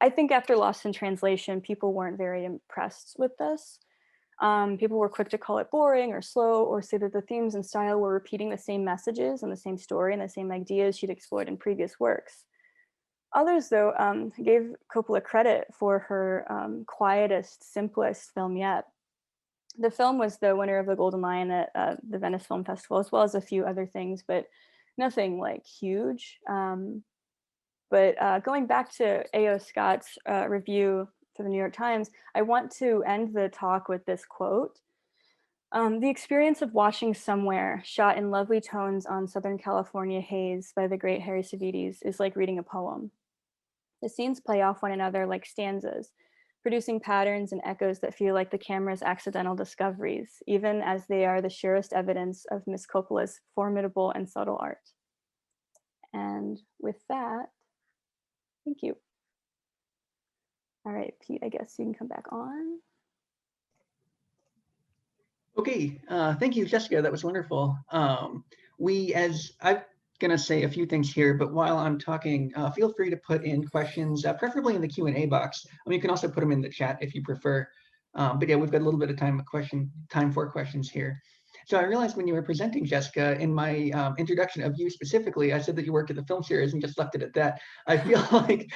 I think after Lost in Translation, people weren't very impressed with this. People were quick to call it boring or slow, or say that the themes and style were repeating the same messages and the same story and the same ideas she'd explored in previous works. Others, though, gave Coppola credit for her quietest, simplest film yet. The film was the winner of the Golden Lion at the Venice Film Festival, as well as a few other things, but nothing like huge. But going back to A.O. Scott's review for the New York Times, I want to end the talk with this quote. The experience of watching Somewhere, shot in lovely tones on Southern California haze by the great Harry Savides, is like reading a poem. The scenes play off one another like stanzas, producing patterns and echoes that feel like the camera's accidental discoveries, even as they are the surest evidence of Miss Coppola's formidable and subtle art. And with that, thank you. All right, Pete, I guess you can come back on. Okay, thank you, Jessica. That was wonderful. As I'm going to say a few things here, but while I'm talking, feel free to put in questions, preferably in the Q&A box. You can also put them in the chat if you prefer. But yeah, we've got a little bit of time for questions here. So I realized when you were presenting, Jessica, in my introduction of you specifically, I said that you worked at the film series and just left it at that. I feel like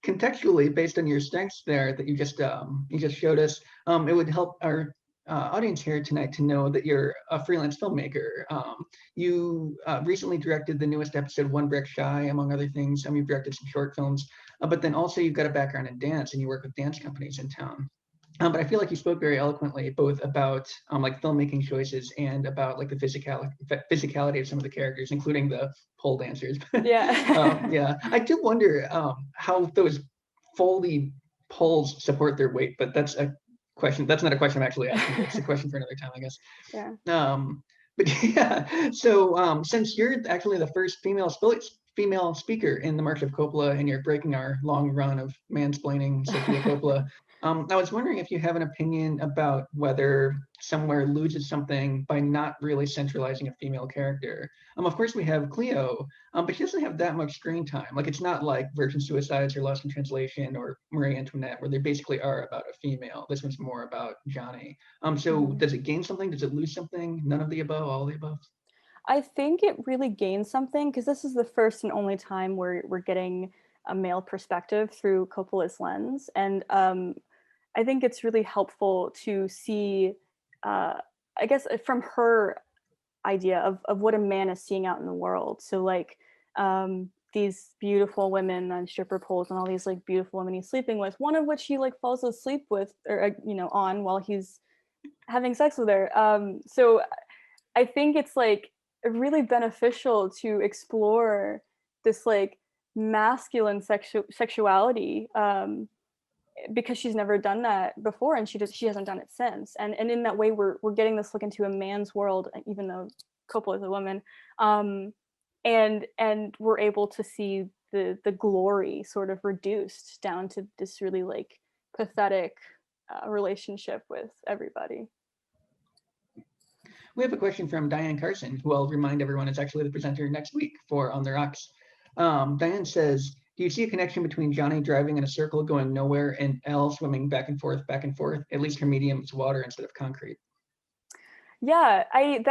contextually, based on your strengths there that you just showed us, it would help our audience here tonight to know that you're a freelance filmmaker. You recently directed the newest episode, One Brick Shy, among other things. You've directed some short films, but then also you've got a background in dance and you work with dance companies in town. But I feel like you spoke very eloquently both about like filmmaking choices and about like the physicality of some of the characters, including the pole dancers. Yeah. Yeah, I do wonder how those Foley poles support their weight, but that's a question. That's not a question I'm actually asking. It's a question for another time, I guess. Yeah. But yeah, so since you're actually the first female speaker in the March of Coppola, and you're breaking our long run of mansplaining Sofia Coppola, I was wondering if you have an opinion about whether Somewhere loses something by not really centralizing a female character. Of course, we have Cleo, but she doesn't have that much screen time. Like, it's not like Virgin Suicides or Lost in Translation or Marie Antoinette, where they basically are about a female. This one's more about Johnny. So does it gain something? Does it lose something? None of the above, all of the above? I think it really gains something because this is the first and only time we're getting a male perspective through Coppola's lens. And I think it's really helpful to see, I guess, from her idea of what a man is seeing out in the world. So like these beautiful women on stripper poles and all these like beautiful women he's sleeping with, one of which he like falls asleep with or on while he's having sex with her. So I think it's like really beneficial to explore this like masculine sexuality because she's never done that before, and she hasn't done it since. And in that way, we're getting this look into a man's world, even though Coppola is a woman, and we're able to see the glory sort of reduced down to this really like pathetic relationship with everybody. We have a question from Diane Carson, who I'll remind everyone is actually the presenter next week for On the Rocks. Diane says, do you see a connection between Johnny driving in a circle going nowhere and Elle swimming back and forth? At least her medium is water instead of concrete. Yeah, I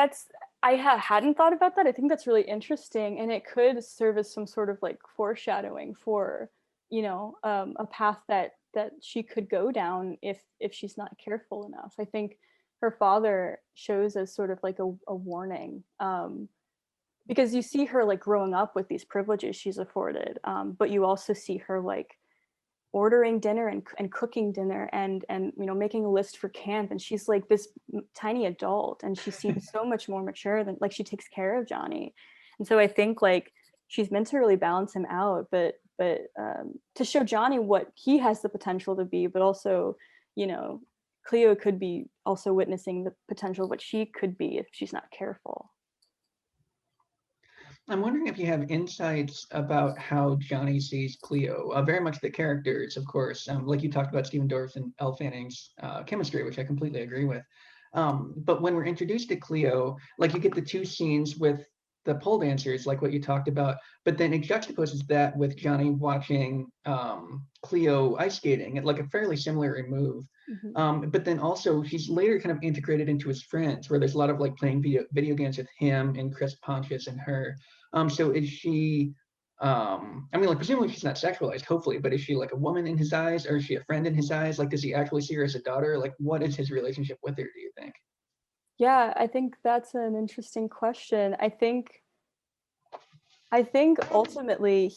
hadn't thought about that. I think that's really interesting, and it could serve as some sort of like foreshadowing for, a path that she could go down if she's not careful enough. I think her father shows as sort of like a warning, because you see her like growing up with these privileges she's afforded, but you also see her like ordering dinner and cooking dinner and making a list for camp, and she's like this tiny adult, and she seems so much more mature than, like, she takes care of Johnny. And so I think like she's meant to really balance him out, but to show Johnny what he has the potential to be, but also, Cleo could be also witnessing the potential of what she could be if she's not careful. I'm wondering if you have insights about how Johnny sees Cleo. Very much the characters, of course, like you talked about Stephen Dorff and Elle Fanning's chemistry, which I completely agree with. But when we're introduced to Cleo, like you get the two scenes with the pole dancers, like what you talked about, but then it juxtaposes that with Johnny watching Cleo ice skating at like a fairly similar move. But then also she's later kind of integrated into his friends, where there's a lot of like playing video games with him and Chris Pontius and her. So is she? I mean, like presumably she's not sexualized, hopefully, but is she like a woman in his eyes, or is she a friend in his eyes? Like, does he actually see her as a daughter? Like, what is his relationship with her, do you think? Yeah, I think that's an interesting question. I think ultimately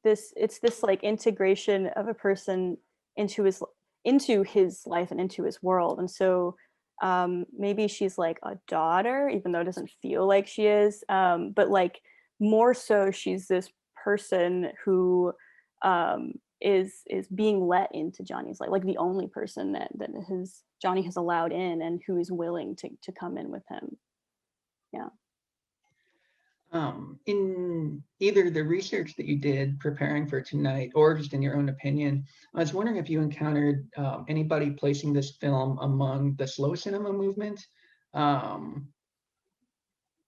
it's this like integration of a person into his life and into his world. And so maybe she's like a daughter, even though it doesn't feel like she is. But like more so, she's this person who is being let into Johnny's life, like the only person that Johnny has allowed in, and who is willing to come in with him. Yeah. In either the research that you did preparing for tonight, or just in your own opinion, I was wondering if you encountered anybody placing this film among the slow cinema movement. Um,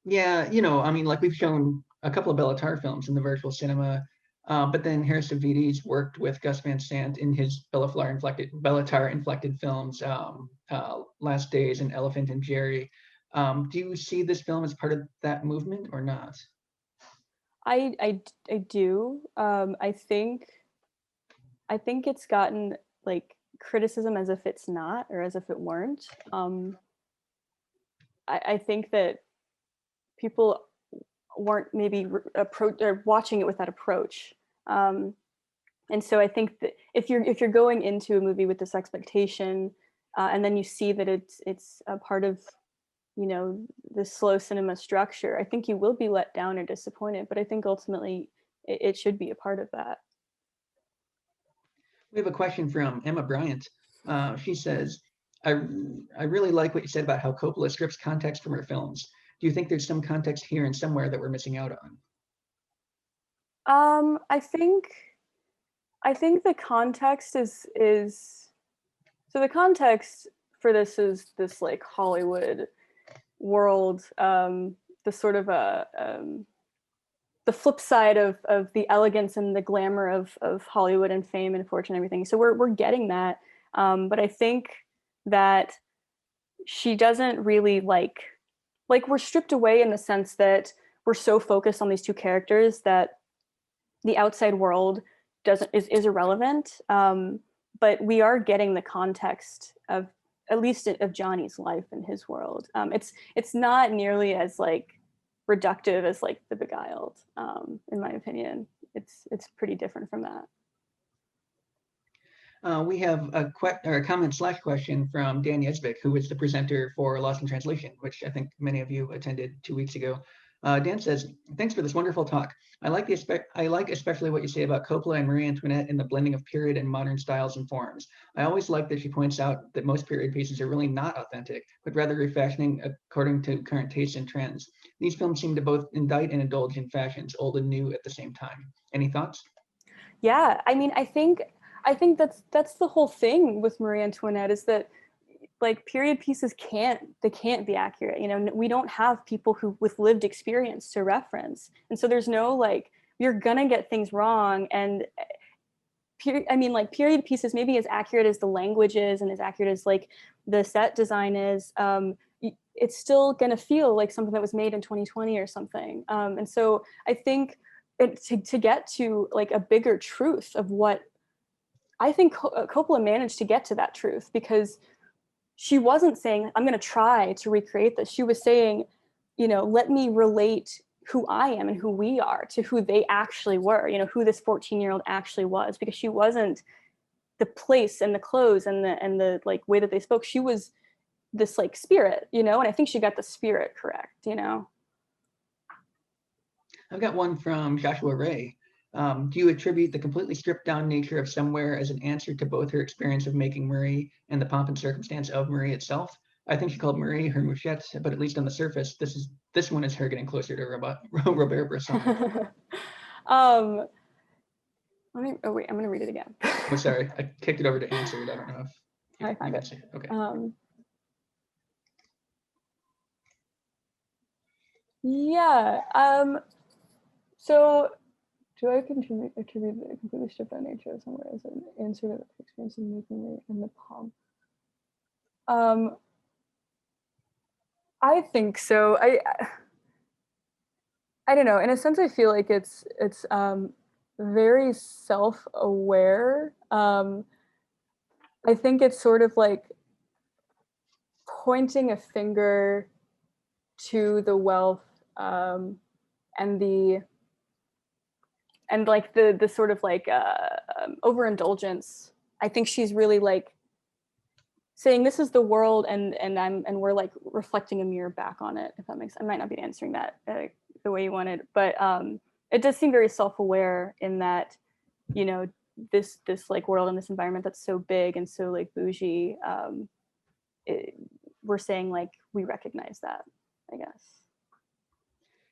yeah, I mean, like we've shown a couple of Bellatar films in the virtual cinema, but then Harris Savides worked with Gus Van Sant in his Bellatar inflected films, Last Days and Elephant and Jerry. Do you see this film as part of that movement or not? I do. I think it's gotten like criticism as if it's not, or as if it weren't. I think that people weren't maybe or watching it with that approach. And so I think that if you're going into a movie with this expectation, and then you see that it's a part of the slow cinema structure, I think you will be let down or disappointed. But I think ultimately it should be a part of that. We have a question from Emma Bryant. She says, I, I really like what you said about how Coppola strips context from her films. Do you think there's some context here and somewhere that we're missing out on? I think the context is so the context for this is this like Hollywood world, the sort of the flip side of the elegance and the glamour of Hollywood and fame and fortune and everything. So we're getting that, but I think that she doesn't really like we're stripped away in the sense that we're so focused on these two characters that the outside world is irrelevant. But we are getting the context of at least of Johnny's life and his world. It's not nearly as like reductive as like The Beguiled, in my opinion. It's pretty different from that. We have a comment/question from Dan Yesvik, who is the presenter for Lost in Translation, which I think many of you attended 2 weeks ago. Dan says, "Thanks for this wonderful talk. I like especially what you say about Coppola and Marie Antoinette and the blending of period and modern styles and forms. I always like that she points out that most period pieces are really not authentic, but rather refashioning according to current tastes and trends. These films seem to both indict and indulge in fashions, old and new at the same time. Any thoughts?" Yeah, I mean, I think that's the whole thing with Marie Antoinette, is that like period pieces can't be accurate. We don't have people who with lived experience to reference, and so there's no like, you're gonna get things wrong. And period pieces, maybe as accurate as the language is and as accurate as like the set design is, it's still gonna feel like something that was made in 2020 or something. And so I think to get to like a bigger truth of what I think Coppola managed to get to, that truth, because she wasn't saying, I'm going to try to recreate this. She was saying, let me relate who I am and who we are to who they actually were, who this 14-year-old actually was, because she wasn't the place and the clothes and the like way that they spoke. She was this like spirit, and I think she got the spirit correct. I've got one from Joshua Ray. Do you attribute the completely stripped down nature of Somewhere as an answer to both her experience of making Marie and the pomp and circumstance of Marie itself? I think she called Marie her mouchette, but at least on the surface, this one is her getting closer to Robert Bresson. Oh wait, I'm gonna read it again. Oh, sorry, I kicked it over to answered. I don't know if I found it. see. Okay. Yeah. So do I attribute the completely stripped down nature of Somewhere as an answer to the experience of making Marie and the pomp? I think so. I don't know. In a sense, I feel like it's very self-aware. I think it's sort of like pointing a finger to the wealth and like the sort of like overindulgence. I think she's really like saying this is the world, and we're like reflecting a mirror back on it. If that makes, I might not be answering that the way you wanted, but it does seem very self-aware in that, you know, this like world and this environment that's so big and so like bougie. We're saying like we recognize that, I guess.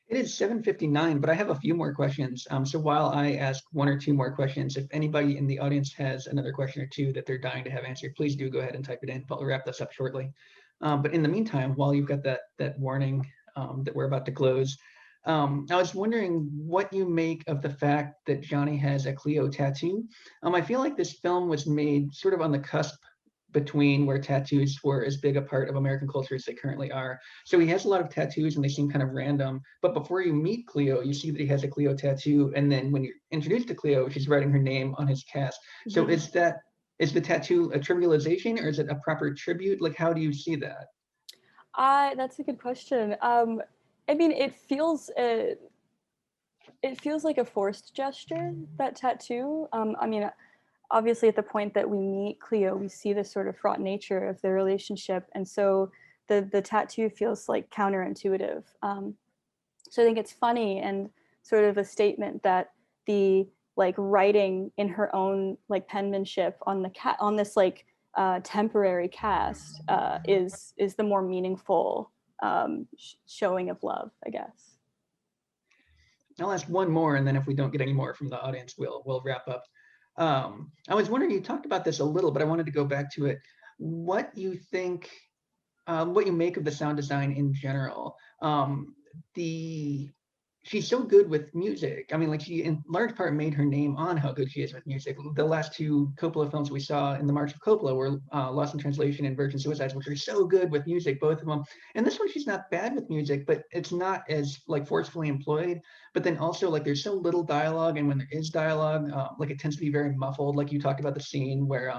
It is 7:59, but I have a few more questions. So while I ask one or two more questions, if anybody in the audience has another question or two that they're dying to have answered, please do go ahead and type it in. But we'll wrap this up shortly. But in the meantime, while you've got that warning that we're about to close, I was wondering what you make of the fact that Johnny has a Cleo tattoo. I feel like this film was made sort of on the cusp between where tattoos were as big a part of American culture as they currently are. So he has a lot of tattoos and they seem kind of random. But before you meet Cleo, you see that he has a Cleo tattoo. And then when you're introduced to Cleo, she's writing her name on his cast. So is the tattoo a trivialization or is it a proper tribute? Like, how do you see that? That's a good question. I mean, it feels like a forced gesture, that tattoo. I mean, obviously at the point that we meet Cleo, we see the sort of fraught nature of their relationship. And so the tattoo feels like counterintuitive. So I think it's funny and sort of a statement that the like writing in her own like penmanship on this like temporary cast is the more meaningful showing of love, I guess. I'll ask one more, and then if we don't get any more from the audience, we'll wrap up. I was wondering, you talked about this a little, but I wanted to go back to it. What you think, what you make of the sound design in general. She's so good with music. I mean, like she in large part made her name on how good she is with music. The last two Coppola films we saw in the March of Coppola were Lost in Translation and Virgin Suicides, which are so good with music, both of them. And this one, she's not bad with music, but it's not as like forcefully employed. But then also like there's so little dialogue, and when there is dialogue, like it tends to be very muffled. Like you talked about the scene where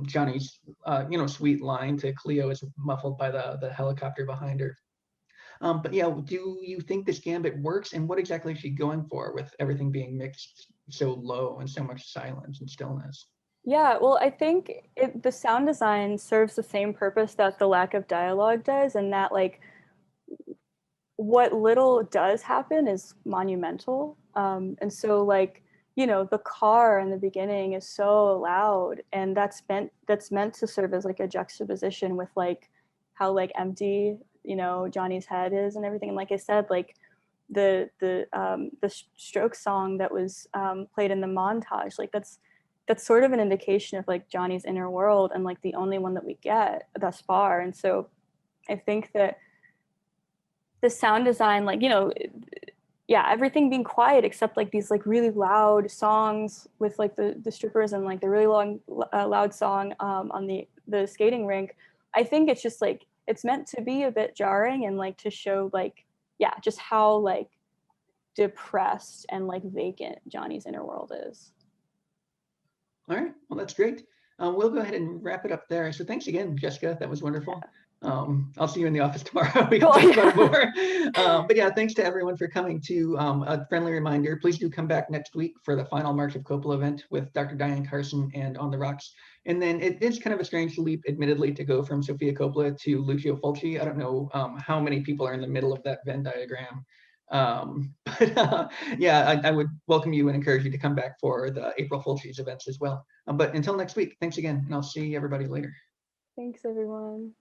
Johnny's sweet line to Cleo is muffled by the helicopter behind her. But yeah, do you think this gambit works, and what exactly is she going for with everything being mixed so low and so much silence and stillness? Yeah, well, I think the sound design serves the same purpose that the lack of dialogue does, and that like what little does happen is monumental. And so like, you know, the car in the beginning is so loud, and that's meant to serve as like a juxtaposition with like how like empty, you know, Johnny's head is and everything. And like I said, like the stroke song that was played in the montage, like that's sort of an indication of like Johnny's inner world, and like the only one that we get thus far. And so I think that the sound design, like, you know, yeah, everything being quiet except like these like really loud songs with like the strippers, and like the really long loud song on the skating rink. I think it's just like it's meant to be a bit jarring and like to show like, yeah, just how like depressed and like vacant Johnny's inner world is. All right, well, that's great. We'll go ahead and wrap it up there. So thanks again, Jessica. That was wonderful. I'll see you in the office tomorrow. We can talk about it more. But yeah, thanks to everyone for coming. To a friendly reminder, please do come back next week for the final March of Coppola event with Dr. Diane Carson and On the Rocks. And then it is kind of a strange leap, admittedly, to go from Sofia Coppola to Lucio Fulci. I don't know how many people are in the middle of that Venn diagram. But yeah, I would welcome you and encourage you to come back for the April Fulci's events as well. But until next week, thanks again, and I'll see everybody later. Thanks, everyone.